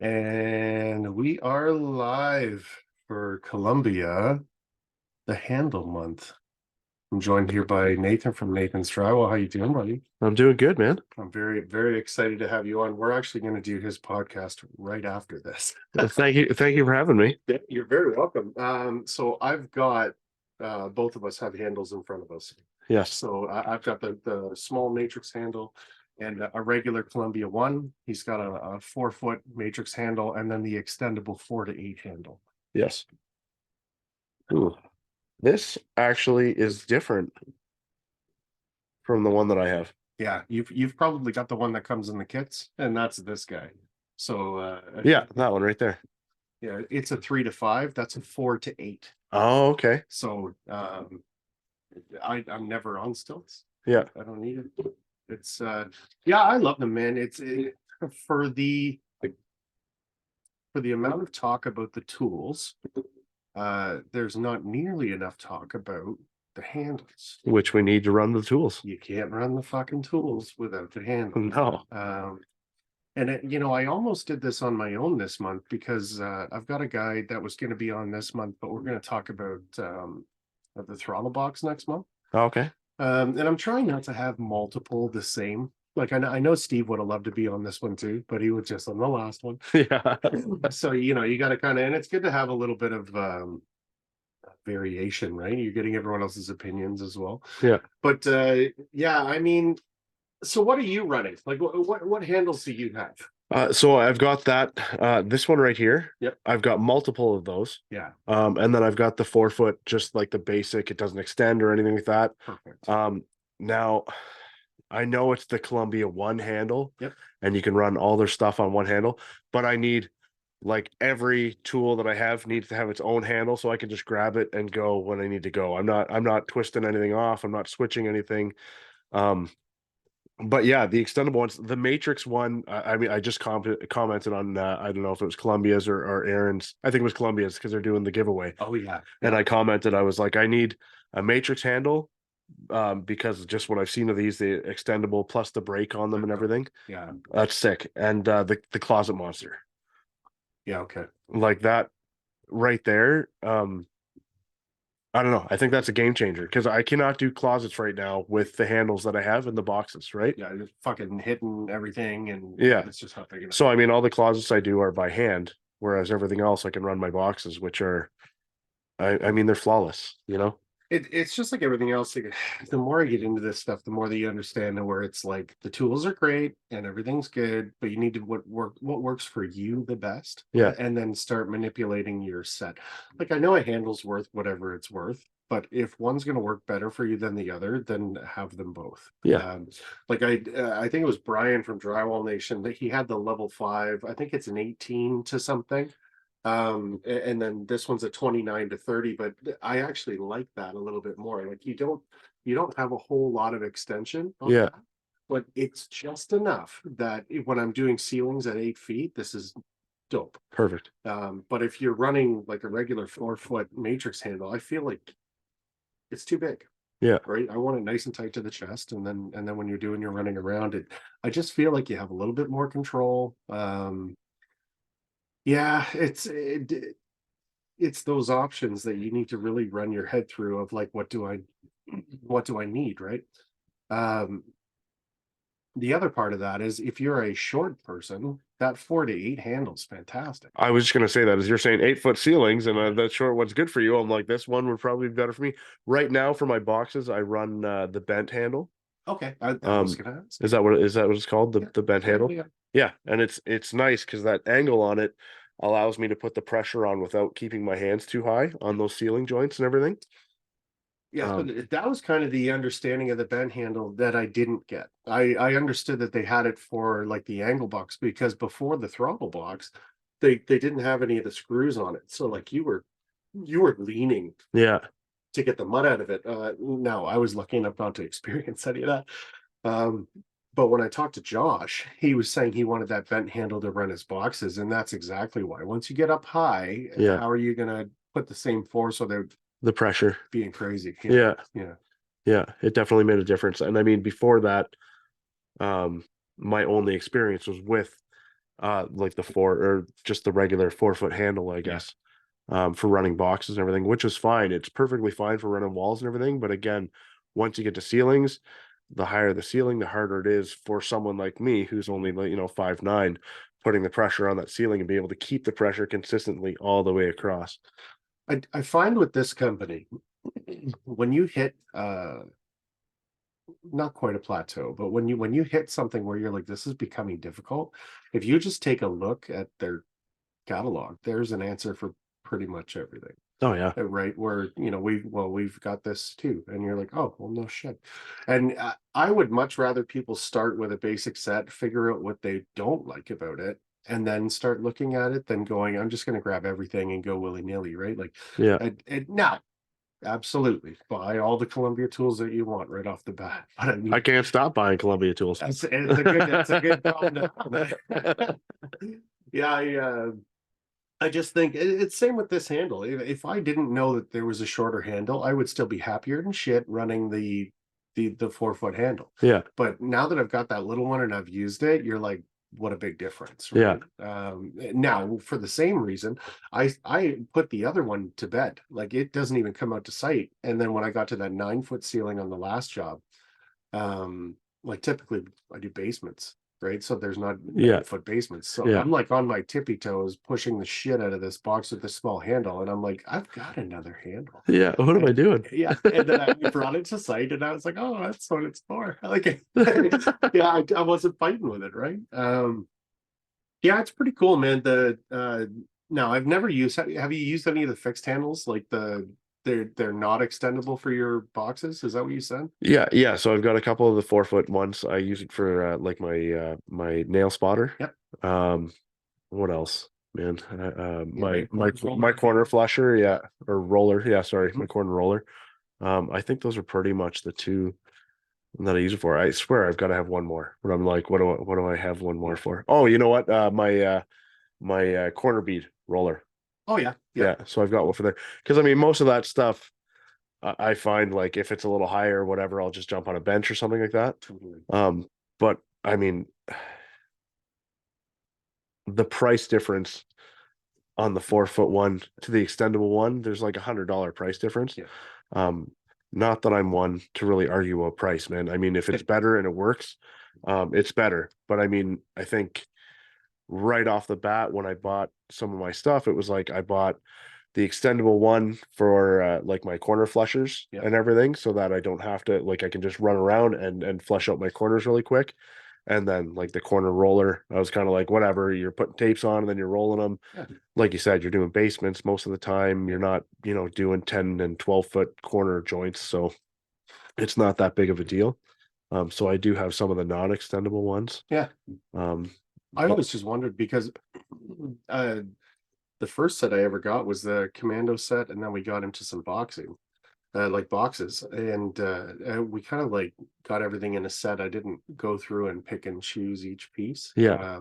And we are live for Columbia, the Handle Month. I'm joined here by Nathan from Nathans Drywall. How you doing, buddy? I'm doing good, man. I'm very, very excited to have you on. We're actually going to do his podcast right after this. Thank you for having me. Yeah, you're very welcome. So I've got both of us have handles in front of us. Yes, So I've got the small matrix handle and a regular Columbia one. He's got a 4-foot matrix handle and then the extendable 4 to 8 handle. yes. Ooh, this actually is different from the one that I have. Yeah, you've probably got the one that comes in the kits, and that's this guy. So Yeah, that one right there. yeah, it's a 3 to 5. That's a 4 to 8. Oh, okay. So I'm never on stilts. Yeah. I don't need it. It's yeah, I love them, man. For the amount of talk about the tools, there's not nearly enough talk about the handles. Which we need to run the tools. You can't run the fucking tools without the handle. No. And I almost did this on my own this month because I've got a guy that was going to be on this month, but we're going to talk about the throttle box next month. Okay. And I'm trying not to have multiple the same. Like I know Steve would have loved to be on this one too, but he was just on the last one. Yeah. So you got to kind of, and it's good to have a little bit of variation, right? You're getting everyone else's opinions as well. Yeah. But yeah, I mean, so what are you running? Like what handles do you have? So I've got that this one right here. Yep. I've got multiple of those. Yeah. And then I've got the 4-foot, just like the basic. It doesn't extend or anything like that. Perfect. Now I know it's the Columbia one handle. Yep. And you can run all their stuff on one handle, but I need, like, every tool that I have needs to have its own handle so I can just grab it and go when I need to go. I'm not twisting anything off. I'm not switching anything. But yeah, the extendable ones, the Matrix one, I mean, I just commented on, I don't know if it was Columbia's or Aaron's. I think it was Columbia's because they're doing the giveaway. Oh yeah. And I commented, I was like, I need a Matrix handle, because just what I've seen of these, the extendable plus the brake on them and everything. Yeah. That's sick. And the closet monster. Yeah, okay. Like that right there. I don't know. I think that's a game changer because I cannot do closets right now with the handles that I have in the boxes, right? Yeah, just fucking hitting everything, and Yeah. it's just not big enough. So I mean, all the closets I do are by hand, whereas everything else I can run my boxes, which are, I mean, they're flawless, you know? It's just like everything else. Like, the more I get into this stuff, the more that you understand where it's like the tools are great and everything's good, but you need to what works for you the best. Yeah. And then start manipulating your set. Like I know a handle's worth whatever it's worth, but if one's going to work better for you than the other, then have them both. Yeah. Like I think it was Brian from Drywall Nation that he had the level 5. I think it's an 18 to something. And then this one's a 29 to 30, but I actually like that a little bit more. Like you don't have a whole lot of extension on Yeah. that, but it's just enough that when I'm doing ceilings at 8 feet, this is dope. Perfect. But if you're running like a regular 4-foot matrix handle, I feel like it's too big. Yeah. Right. I want it nice and tight to the chest. And then when you're doing your running around it, I just feel like you have a little bit more control. Yeah, it's those options that you need to really run your head through of like what do I need, right? Um the other part of that is if you're a short person, that 4 to 8 handle's fantastic. I was just gonna say that as you're saying 8-foot ceilings and that short one's good for you. I'm like, this one would probably be better for me. Right now for my boxes, I run the bent handle. Okay, I was gonna ask. Is that what it's called? The bent handle? Yeah. Yeah, and it's nice because that angle on it allows me to put the pressure on without keeping my hands too high on those ceiling joints and everything. Yeah, so that was kind of the understanding of the bent handle that I didn't get. I understood that they had it for like the angle box because before the throttle box, they didn't have any of the screws on it. So like you were leaning Yeah. to get the mud out of it. No, I was lucky enough not to experience any of that. But when I talked to Josh, he was saying he wanted that bent handle to run his boxes, and that's exactly why. Once you get up high, Yeah. how are you gonna put the same force without The pressure. being crazy? Yeah. Yeah. Yeah. It definitely made a difference. And I mean, before that, my only experience was with like the four or just the regular 4 foot handle, I guess, for running boxes and everything, which is fine. It's perfectly fine for running walls and everything. But again, once you get to ceilings, the higher the ceiling, the harder it is for someone like me who's only like, 5'9", putting the pressure on that ceiling and be able to keep the pressure consistently all the way across. I find with this company, when you hit not quite a plateau, but when you hit something where you're like, this is becoming difficult, if you just take a look at their catalog, there's an answer for pretty much everything. Oh yeah. Right, where we've got this too, and you're like, oh well, no shit. And I would much rather people start with a basic set, figure out what they don't like about it, and then start looking at it than going, I'm just going to grab everything and go willy-nilly, right? Like, Yeah. now absolutely buy all the Columbia tools that you want right off the bat, but I mean, I can't stop buying Columbia tools. it's a good problem to have. Yeah, I just think it's same with this handle. If I didn't know that there was a shorter handle, I would still be happier than shit running the 4 foot handle. Yeah. But now that I've got that little one and I've used it, you're like, what a big difference, Yeah. right? Now for the same reason, I put the other one to bed. Like it doesn't even come out to sight. And then when I got to that 9 foot ceiling on the last job, like typically I do basements, right? So there's not Yeah. 9 foot basements. So Yeah. I'm like on my tippy toes pushing the shit out of this box with this small handle. And I'm like, I've got another handle. Yeah. What am I doing? Yeah. And then I brought it to site and I was like, oh, that's what it's for. Like yeah, I wasn't fighting with it, right? Yeah, it's pretty cool, man. The no, I've never used have you used any of the fixed handles? Like they're not extendable for your boxes? Is that what you said? Yeah, yeah. So I've got a couple of the 4 foot ones. I use it for like my nail spotter. Yep. What else, man? Yeah, My corner flusher, yeah, or roller. Yeah, sorry, Mhm. my corner roller. I think those are pretty much the two that I use it for. I swear I've got to have one more. But I'm like, what do I have one more for? Oh, you know what? My corner bead roller. Oh yeah. Yeah, so I've got one for there. Because I mean, most of that stuff I find like if it's a little higher or whatever, I'll just jump on a bench or something like that. Totally. But I mean, the price difference on the 4 foot one to the extendable one, there's like $100 price difference. Yeah. Um, not that I'm one to really argue about price, man. I mean, if it's better and it works, it's better. But I mean, I think right off the bat when I bought some of my stuff, it was like I bought the extendable one for like my corner flushers and everything, so that I don't have to like I can just run around and flush out my corners really quick. And then like the corner roller, I was kind of like, whatever, you're putting tapes on and then you're rolling them. Yeah. Like you said, you're doing basements most of the time. You're not, doing 10 and 12 foot corner joints. So it's not that big of a deal. So I do have some of the non-extendable ones. Yeah. I always just wondered because uh the first set I ever got was the commando set, and then we got into some boxing, like boxes, and we kind of like got everything in a set. I didn't go through and pick and choose each piece. Yeah.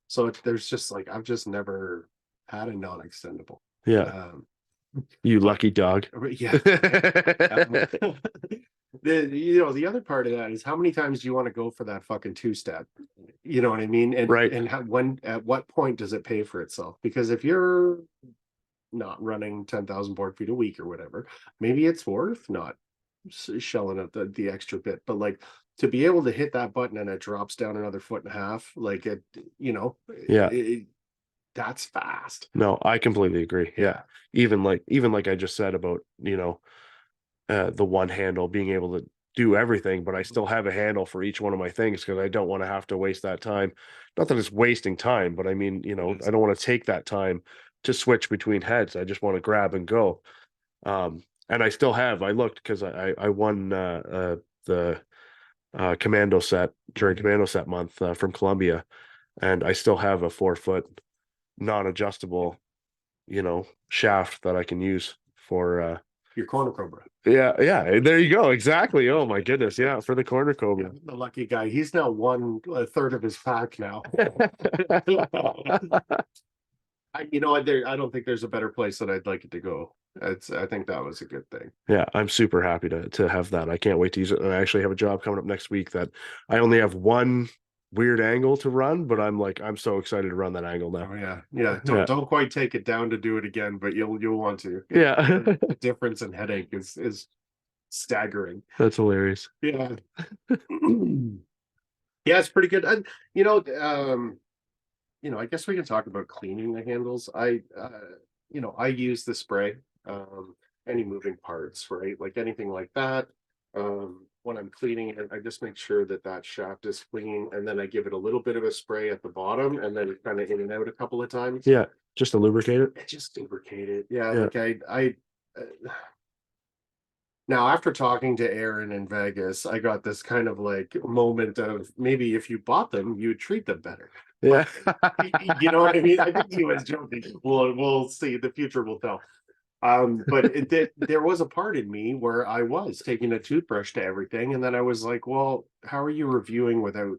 So there's just like I've just never had a non-extendable. Yeah. You But lucky dog. yeah. The other part of that is how many times do you want to go for that fucking two-step? You know what I mean? And Right. and at what point does it pay for itself? Because if you're not running 10,000 board feet a week or whatever, maybe it's worth not shelling out the extra bit. But like to be able to hit that button and it drops down another foot and a half, like Yeah. that's fast. No, I completely agree. Yeah. Even like I just said about, the one handle being able to do everything, but I still have a handle for each one of my things because I don't want to have to waste that time. Not that it's wasting time, but I mean, I don't want to take that time to switch between heads. I just want to grab and go. And I still have. I looked because I won the commando set during commando set month from Columbia, and I still have a 4 foot non-adjustable, shaft that I can use for Your corner cobra. yeah, there you go. Exactly. Oh my goodness. Yeah, for the corner cobra. The lucky guy. He's now a third of his pack now. I don't think there's a better place that I'd like it to go. I think that was a good thing. Yeah, I'm super happy to have that. I can't wait to use it. And I actually have a job coming up next week that I only have one weird angle to run, but I'm so excited to run that angle now. Oh yeah, yeah. Yeah. Don't quite take it down to do it again, but you'll want to. Yeah. The difference in headache is staggering. That's hilarious. Yeah. Yeah, it's pretty good. And I guess we can talk about cleaning the handles. I use the spray, um, any moving parts, right? Like anything like that. When I'm cleaning it, I just make sure that that shaft is clean, and then I give it a little bit of a spray at the bottom, and then kind of in and out a couple of times. Yeah. Just to lubricate it. It just lubricate it. Yeah, Yeah. like now, after talking to Aaron in Vegas, I got this kind of like moment of maybe if you bought them, you would treat them better. Yeah. You know what I mean? I think he was joking. We'll see. The future will tell. But there was a part in me where I was taking a toothbrush to everything, and then I was like, well, how are you reviewing without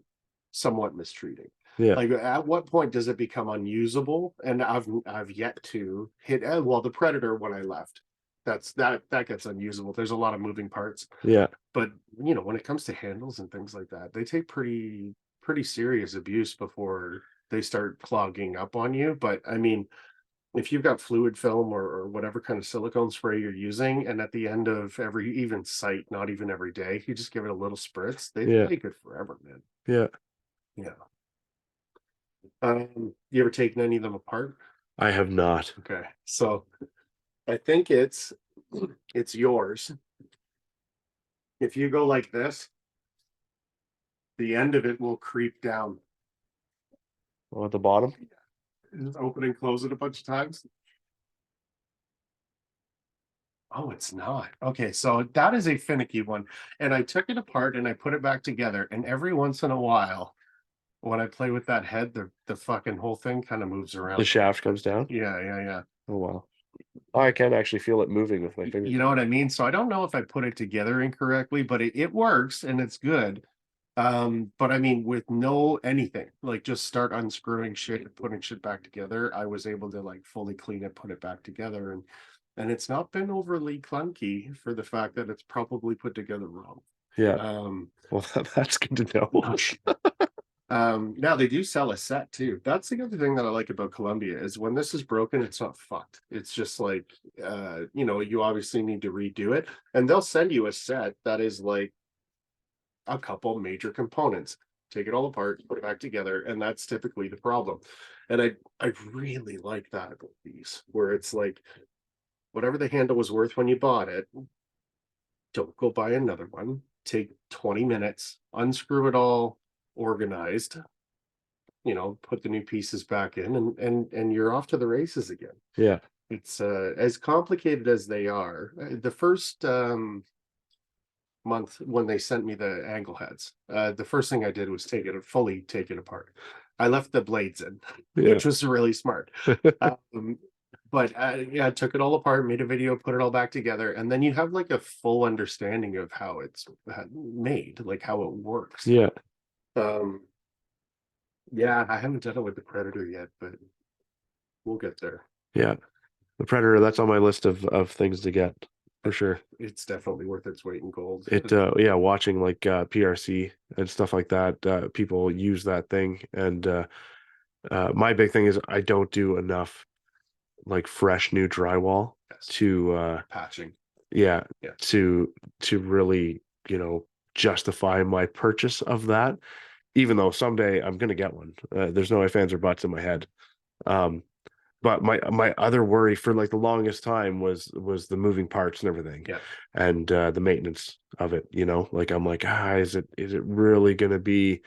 somewhat mistreating? Yeah. Like, at what point does it become unusable? And I've yet to hit. Well, the Predator when I left, that gets unusable. There's a lot of moving parts. Yeah. But when it comes to handles and things like that, they take pretty serious abuse before they start clogging up on you. But I mean, if you've got fluid film or whatever kind of silicone spray you're using, and at the end of every even site, not even every day, you just give it a little spritz, they Yeah. take it forever, man. Yeah. Yeah. You ever taken any of them apart? I have not. Okay. So I think it's yours. If you go like this, the end of it will creep down. Oh, at the bottom. Just open and close it a bunch of times. Oh, it's not. Okay, so that is a finicky one. And I took it apart and I put it back together. And every once in a while, when I play with that head, the fucking whole thing kind of moves The around. shaft comes down. Yeah, yeah, yeah. Oh wow. I can actually feel it moving with my fingers. You know what I mean? So I don't know if I put it together incorrectly, but it works and it's good. But I mean, with no anything, like just start unscrewing shit and putting shit back together, I was able to like fully clean it, put it back together, and it's not been overly clunky for the fact that it's probably put together wrong. Yeah. Um, Well, that's good to know. Now they do sell a set too. That's the other thing that I like about Columbia is when this is broken, it's not fucked. It's just like you obviously need to redo it, and they'll send you a set that is like a couple major components. Take it all apart, put it back together, and that's typically the problem. And I really like that about these, where it's like whatever the handle was worth when you bought it, don't go buy another one. Take 20 minutes, unscrew it all, organized, put the new pieces back in, and you're off to the races again. Yeah. It's as complicated as they are. The first month when they sent me the angle heads, the first thing I did was fully take it apart. I left the blades in, Yeah. which was really smart. But yeah, I took it all apart, made a video, put it all back together, and then you have like a full understanding of how it's made, like how it works. Yeah. Yeah, I haven't done it with the Predator yet, but we'll get there. Yeah. The Predator, that's on my list of things to get for sure. It's definitely worth its weight in gold. Yeah, watching like PRC and stuff like that, people use that thing, and my big thing is I don't do enough like fresh new drywall Yes. to Patching. Yeah. Yeah. to really justify my purchase of that, even though someday I'm gonna get one. There's no ifs, ands, or buts in my head. But my other worry for like the longest time was the moving parts and everything. Yeah. And the maintenance of it, like I'm like, is it really gonna be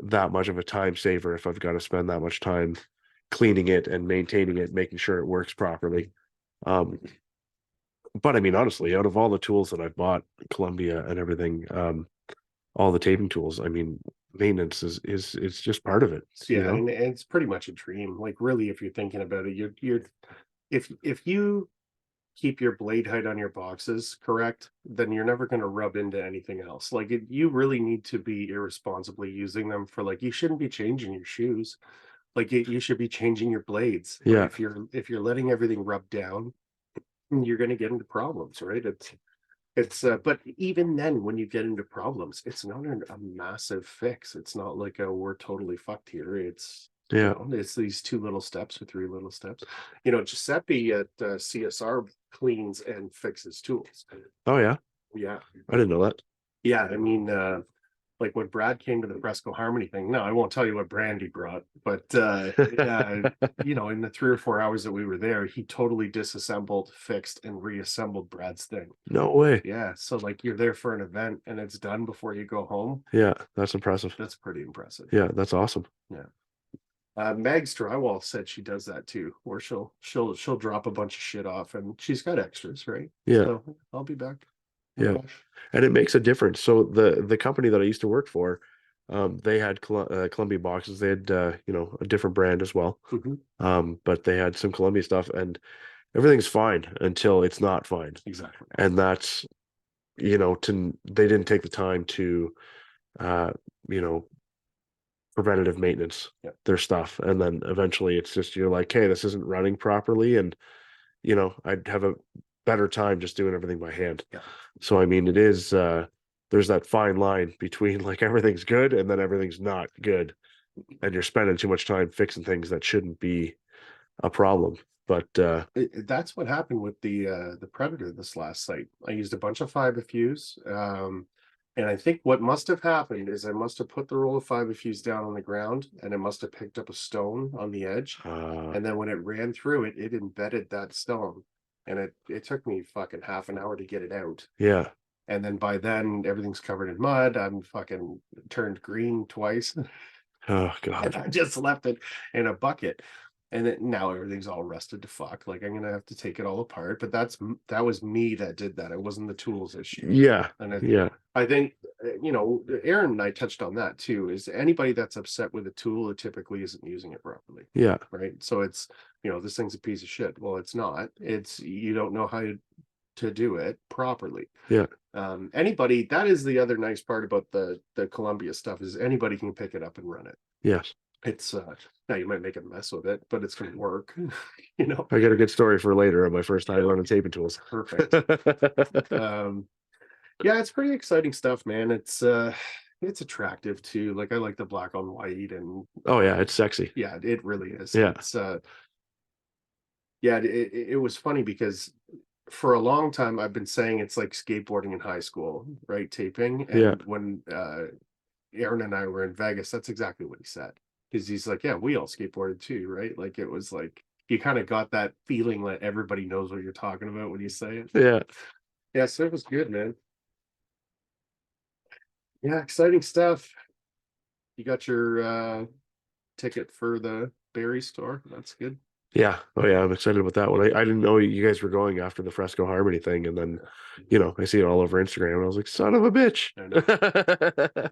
that much of a time saver if I've got to spend that much time cleaning it and maintaining it, making sure it works properly? But I mean, honestly, out of all the tools that I've bought, Columbia and everything, all the taping tools, I mean, maintenance is it's just part of it. Yeah, and it's pretty much a dream. Like really, if you're thinking about it, you're if you keep your blade height on your boxes correct, then you're never going to rub into anything else. Like you really need to be irresponsibly using them for like you shouldn't be changing your shoes. Like you should be changing your blades. But Yeah. if you're letting everything rub down, you're going to get into problems, right? It's but even then, when you get into problems, it's not a massive fix. It's not like a we're totally fucked here. It's Yeah. it's these 2 little steps or 3 little steps. You know, Giuseppe at CSR cleans and fixes tools. Oh yeah. Yeah, I didn't know that. yeah. I mean, like when Brad came to the Fresco Harmony thing. No, I won't tell you what brand he brought, but you know, in the 3 or 4 hours that we were there, he totally disassembled, fixed, and reassembled Brad's thing. No way. Yeah, so like you're there for an event and it's done before you go home. Yeah, that's impressive. That's pretty impressive. Yeah, that's awesome. Yeah. Meg's Drywall said she does that too, where she'll drop a bunch of shit off, and she's got extras, right? Yeah. So I'll be back. Yeah. Gosh. And it makes a difference. So the company that I used to work for, they had Columbia boxes. They had you know, a different brand as well. But they had some Columbia stuff, and everything's fine until it's not fine. Exactly. And that's, you know, they didn't take the time to you know, preventative maintenance their stuff. And then eventually it's just, you're like, hey, this isn't running properly. And, you know, I'd have a better time just doing everything by hand. Yeah. So, I mean, it is, there's that fine line between like everything's good and then everything's not good. And you're spending too much time fixing things that shouldn't be a problem. But That's what happened with the Predator this last site. I used a bunch of fiber fuse. And I think what must have happened is I must have put the roll of fiber fuse down on the ground, and it must have picked up a stone on the edge. And then when it ran through it, it embedded that stone. And it took me fucking half an hour to get it out. yeah. And then by then everything's covered in mud. I'm fucking turned green twice. Oh And God. I just left it in a bucket. And now everything's all rusted to fuck. Like I'm gonna have to take it all apart. But that was me that did that. It wasn't the tools issue. Yeah. And Yeah. I think you know, Aaron and I touched on that too. Is anybody that's upset with a tool, it typically isn't using it properly. Yeah. Right. So it's, you know, this thing's a piece of shit. Well, it's not. It's you don't know how to do it properly. Yeah. Anybody, that is the other nice part about the Columbia stuff, is anybody can pick it up and run it. Yes. It's now you might make a mess with it, but it's gonna work. You know, I got a good story for later on my first time learning taping tools. perfect. Yeah, it's pretty exciting stuff, man. It's attractive too. Like I like the black on white, and Oh yeah, it's sexy. yeah, it really is. Yeah. It's yeah, it was funny because for a long time I've been saying it's like skateboarding in high school, right? Taping. And Yeah. when Aaron and I were in Vegas, that's exactly what he said. Because he's like, yeah, we all skateboarded too, right? Like it was like you kind of got that feeling that everybody knows what you're talking about when you say it. Yeah. Yeah, so it was good, man. Yeah, exciting stuff. You got your ticket for the berry store. That's good. Yeah. Oh yeah, I'm excited about that one. I didn't know you guys were going after the Fresco Harmony thing, and then, you know, I see it all over Instagram, and I was like, son of a bitch.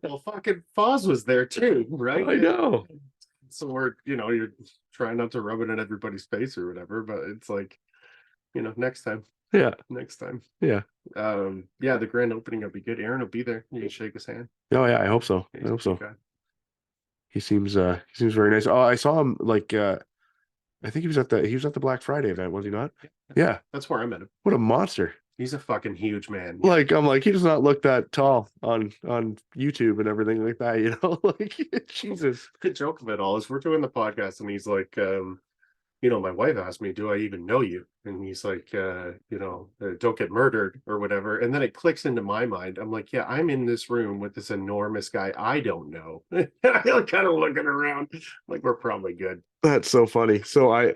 Well, fucking Foz was there too, right? I know. So we're, you know, you're trying not to rub it in everybody's face or whatever, but it's like, you know, next time. Yeah. Next time. Yeah. Yeah, the grand opening will be good. Aaron will be there. You can shake his hand. Oh yeah, I hope so. I hope so. He seems very nice. Oh, I saw him like I think he was at the Black Friday event, was he not? Yeah. That's where I met him. What a monster. He's a fucking huge man. Like I'm like, he does not look that tall on YouTube and everything like that, you know? Like Jesus. The joke of it all is we're doing the podcast and he's like, you know, my wife asked me, do I even know you? And he's like, you know, don't get murdered or whatever. And then it clicks into my mind. I'm like, yeah, I'm in this room with this enormous guy I don't know. And I kind of looking around like we're probably good. That's so funny. So I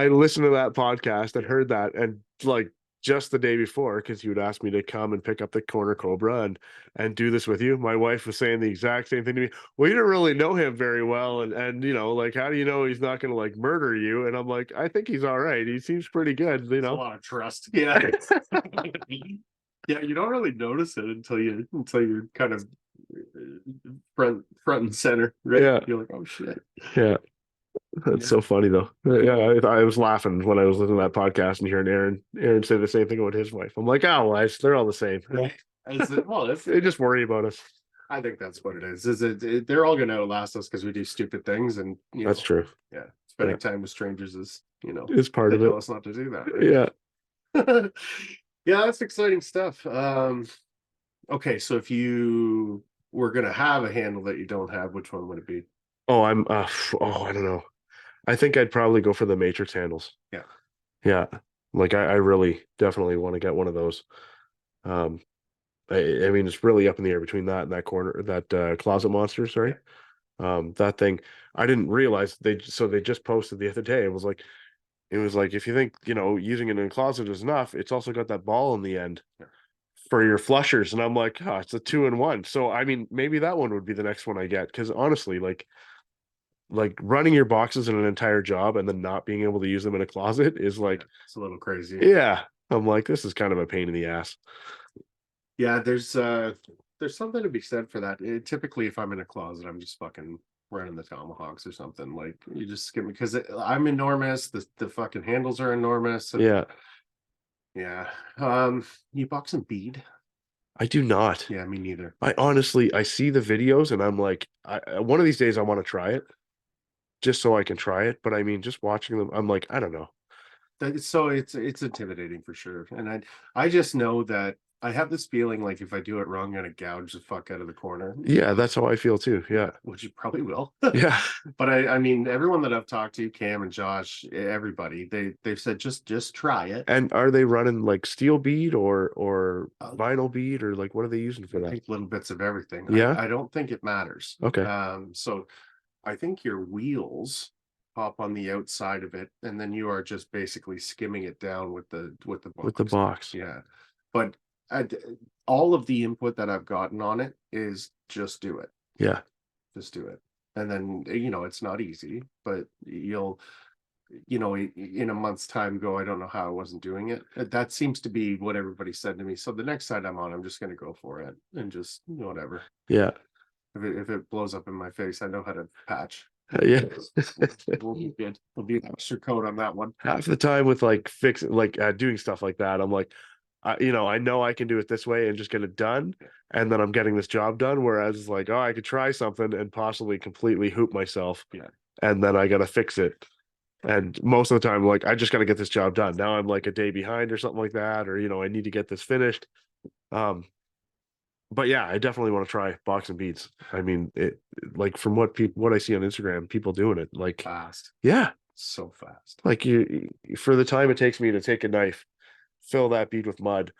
listened to that podcast and heard that, and like just the day before, because you would ask me to come and pick up the corner cobra and do this with you. My wife was saying the exact same thing to me. Well, you don't really know him very well, and you know, like, how do you know he's not going to like murder you? And I'm like, I think he's all right. He seems pretty good, you know. A lot of trust. Yeah. Yeah, you don't really notice it until you're kind of front and center, right? Yeah. You're like, oh shit. Yeah. That's so funny though. Yeah, I was laughing when I was listening to that podcast and hearing Aaron say the same thing about his wife. I'm like, oh, well, they're all the same. Right. Well, they just worry about us. I think that's what it is. They're all going to outlast us because we do stupid things, and that's true. Yeah, spending time with strangers is, you know, it's part of it. Tell us not to do that. Right? Yeah. Yeah, that's exciting stuff. Okay, so if you were gonna have a handle that you don't have, which one would it be? Oh, I don't know. I think I'd probably go for the matrix handles. Yeah. Yeah. Like I really definitely want to get one of those. Um, I mean, it's really up in the air between that and that corner, that closet monster. Sorry. Yeah. That thing, I didn't realize they just posted the other day. It was like, if you think, using it in a closet is enough, it's also got that ball in the end Yeah. for your flushers. And I'm like, oh, it's a 2-in-1. So, I mean, maybe that one would be the next one I get. Cause honestly, like running your boxes in an entire job and then not being able to use them in a closet is Yeah. like, It's a little crazy. yeah, I'm like, this is kind of a pain in the ass. Yeah, there's something to be said for that. Typically, if I'm in a closet, I'm just fucking running the tomahawks or something. Like you just skip me because I'm enormous. The fucking handles are enormous, and Yeah, yeah. You box and bead? I do not. Yeah, me neither. I honestly, I see the videos and I'm like, one of these days I want to try it just so I can try it. But I mean, just watching them, I'm like, I don't know. So it's intimidating for sure, and I just know that I have this feeling like if I do it wrong, I'm gonna gouge the fuck out of the corner. Yeah, that's how I feel too. Yeah, Yeah. which you probably will. Yeah. But I mean, everyone that I've talked to, Cam and Josh, everybody, they've said just try it. And are they running like steel bead or Uh, vinyl bead or like what are they using for I that? think little bits of everything. Yeah. I don't think it matters. Okay. So I think your wheels pop on the outside of it, and then you are just basically skimming it down with the With the box. box. Yeah, but I, all of the input that I've gotten on it is just do it, Yeah. just do it, and then it's not easy, but you'll in a month's time go, I don't know how I wasn't doing it. That seems to be what everybody said to me. So the next side I'm on, I'm just going to go for it and just whatever. Yeah. If it blows up in my face, I know how to patch. Yeah. We'll be good. We'll be an extra coat on that one. Half the time with like fixing like doing stuff like that, I'm like, I know I can do it this way and just get it done. And then I'm getting this job done. Whereas it's like, oh, I could try something and possibly completely hoop myself. Yeah. And then I gotta fix it. And most of the time, like, I just gotta get this job done. Now I'm like a day behind or something like that, or I need to get this finished. Um, but yeah, I definitely want to try boxing beads. I mean, it like from what I see on Instagram, people doing it, like, Fast. yeah, So fast. like for the time it takes me to take a knife, fill that bead with mud,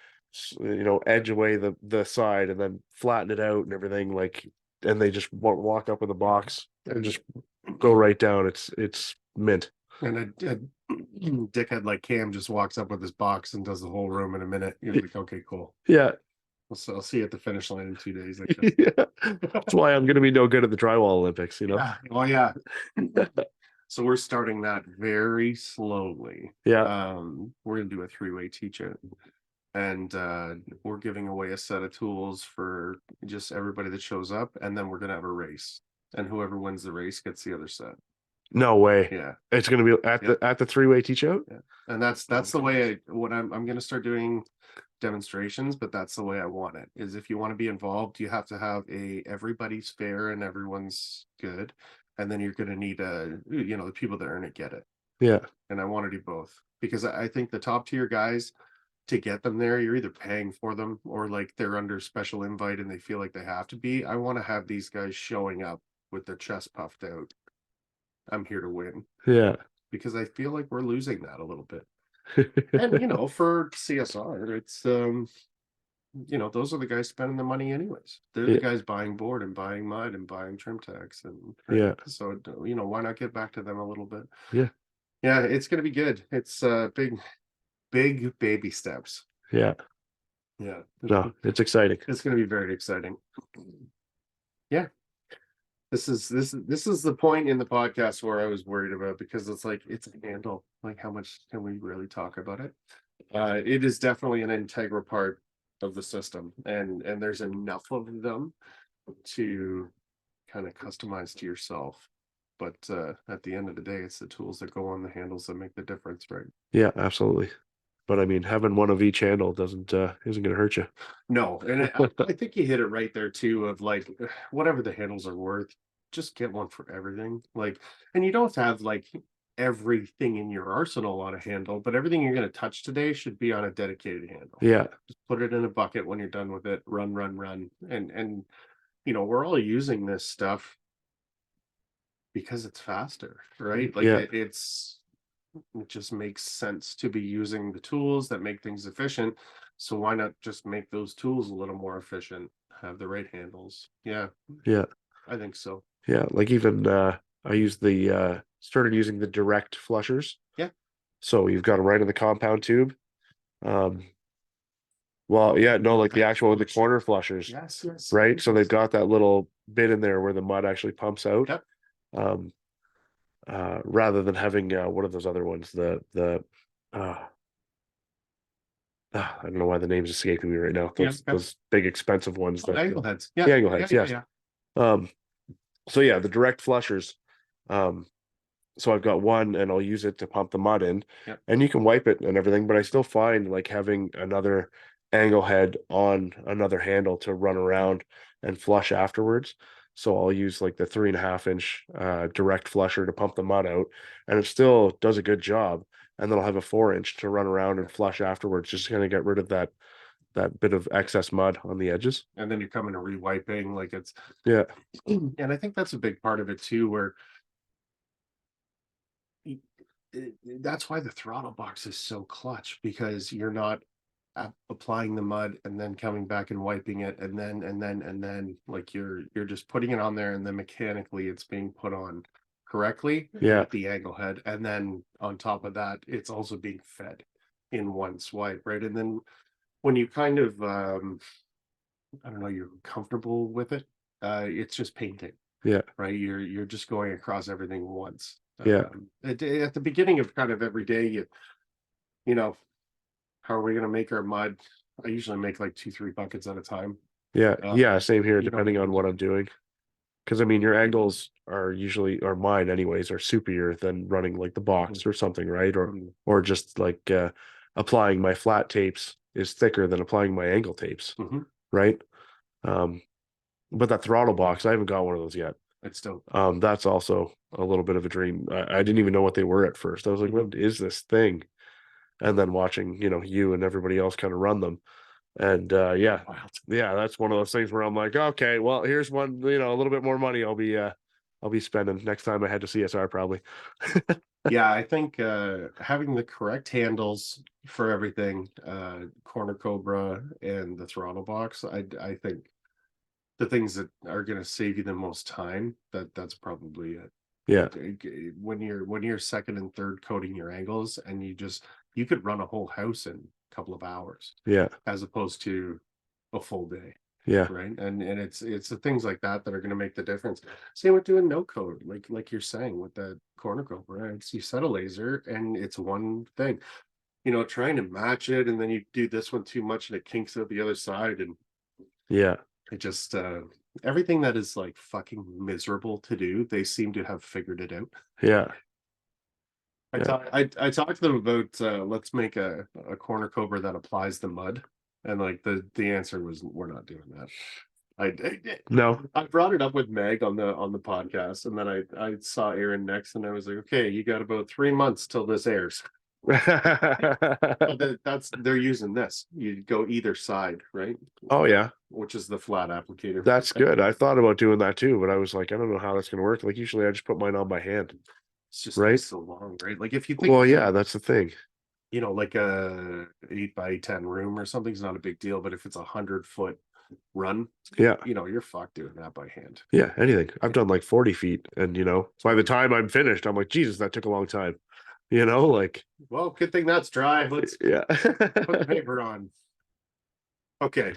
edge away the side, and then flatten it out and everything. Like, and they just walk up with a box and just go right down. It's mint. And a dickhead like Cam just walks up with his box and does the whole room in a minute. You're like, okay, cool. Yeah. I'll see you at the finish line in 2 days, I guess. Yeah. That's why I'm going to be no good at the drywall Olympics, Yeah. Oh yeah. So we're starting that very slowly. Yeah. We're gonna do a three-way teach it, and we're giving away a set of tools for just everybody that shows up, and then we're gonna have a race, and whoever wins the race gets the other set. No way. Yeah. It's going to be at Yep. the three-way teach out. Yeah. And that's the way what I'm gonna start doing demonstrations, but that's the way I want it. Is if you want to be involved, you have to have everybody's fair and everyone's good, and then you're gonna need the people that earn it get it. Yeah. And I want to do both because I think the top tier guys, to get them there, you're either paying for them or like they're under special invite and they feel like they have to be. I want to have these guys showing up with their chest puffed out. I'm here to win Yeah. because I feel like we're losing that a little bit. And for CSR, it's those are the guys spending the money anyways. They're the Yeah. guys buying board and buying mud and buying trim tags and Yeah. so why not get back to them a little bit? Yeah. Yeah, it's gonna be good. It's big baby steps. Yeah. Yeah. No, it's exciting. It's gonna be very exciting. Yeah. This is the point in the podcast where I was worried about because it's like it's a handle. Like how much can we really talk about it? It is definitely an integral part of the system and there's enough of them to kind of customize to yourself. But at the end of the day, it's the tools that go on the handles that make the difference, right? Yeah, absolutely. But I mean, having one of each handle doesn't isn't going to hurt you. No, and I think you hit it right there too. Of like, whatever the handles are worth, just get one for everything. Like, and you don't have to have like everything in your arsenal on a handle, but everything you're going to touch today should be on a dedicated handle. Yeah. Just put it in a bucket when you're done with it. Run, run, run. And we're all using this stuff because it's faster, right? Like Yeah. it just makes sense to be using the tools that make things efficient. So why not just make those tools a little more efficient? Have the right handles. Yeah, Yeah. I think so. Yeah. Like even I use the started using the direct flushers. Yeah. So you've got them right in the compound tube. Well, yeah, no, like the actual the corner flushers, Yes, yes. right? So they've got that little bit in there where the mud actually pumps out. Yep. Rather than having what are those other ones? Uh I don't know why the name's escaping me right now. Those big expensive ones that Angle heads. Yeah. the angle heads, Yeah, yes. yeah. So yeah, the direct flushers. So I've got one and I'll use it to pump the mud in. Yep. And you can wipe it and everything, but I still find like having another angle head on another handle to run around and flush afterwards. So I'll use like the 3.5-inch direct flusher to pump the mud out, and it still does a good job. And then I'll have a 4-inch to run around and flush afterwards, just kind of get rid of that bit of excess mud on the edges. And then you're coming to rewiping, like it's Yeah. And I think that's a big part of it too, where that's why the throttle box is so clutch, because you're not applying the mud and then coming back and wiping it, and then like you're just putting it on there, and then mechanically it's being put on correctly. Yeah. With the angle head, and then on top of that it's also being fed in one swipe, right? And then when you kind of I don't know, you're comfortable with it, it's just painting. Yeah. Right, you're just going across everything once. Yeah. At the beginning of kind of every day, you know how are we going to make our mud? I usually make like 2-3 buckets at a time. Yeah. Yeah. Same here, you know, depending on what I'm doing. Because I mean, your angles are usually, or mine anyways, are superior than running like the box or something, right? Or just like applying my flat tapes is thicker than applying my angle tapes, right? But that throttle box, I haven't got one of those yet. It's dope. That's also a little bit of a dream. I didn't even know what they were at first. I was like, what is this thing? And then watching, you and everybody else kind of run them. And yeah, that's one of those things where I'm like, okay, well, here's one, a little bit more money I'll be spending next time I head to CSR probably. Yeah, I think having the correct handles for everything, corner cobra and the throttle box, I think the things that are going to save you the most time, that's probably it. Yeah. When you're second and third coating your angles, and you could run a whole house in a couple of hours. Yeah. As opposed to a full day. Yeah. Right. And it's the things like that that are going to make the difference. Same with doing no code, like you're saying with that corner cobra. Right? You set a laser and it's one thing. Trying to match it, and then you do this one too much and it kinks out the other side, and yeah, it just everything that is like fucking miserable to do, they seem to have figured it out. Yeah. I talked to them about let's make a corner cobra that applies the mud, and like the answer was, we're not doing that. No. I brought it up with Meg on the podcast, and then I saw Aaron next, and I was like, okay, you got about 3 months till this airs. They're using this. You go either side, right? Oh yeah. Which is the flat applicator. That's good. I thought about doing that too, but I was like, I don't know how that's gonna work. Like usually I just put mine on by hand. It's just right. So long, right? Like if you think, well, yeah, that's the thing. Like a 8x10 room or something's not a big deal, but if it's 100-foot run, yeah, you're fucked doing that by hand. Yeah, anything. I've done like 40 feet, and by the time I'm finished, I'm like, Jesus, that took a long time. Like, well, good thing that's dry. Let's put the paper on. Okay,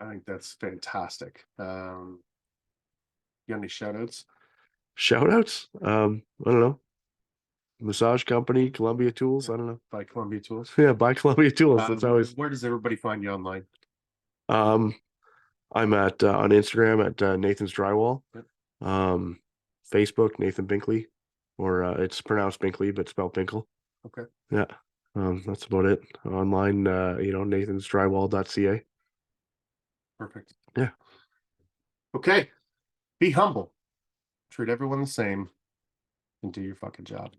I think that's fantastic. You got any shout outs? I don't know. Massage company, Columbia Tools. I don't know. Buy Columbia Tools. Yeah, buy Columbia Tools. That's always. Where does everybody find you online? I'm at on Instagram at Nathans Drywall. Yep. Facebook Nathan Binkley, or it's pronounced Binkley but spelled Binkle. Okay. Yeah. That's about it. Online, nathansdrywall.ca. Perfect. Yeah. Okay. Be humble. Treat everyone the same. and do your fucking job.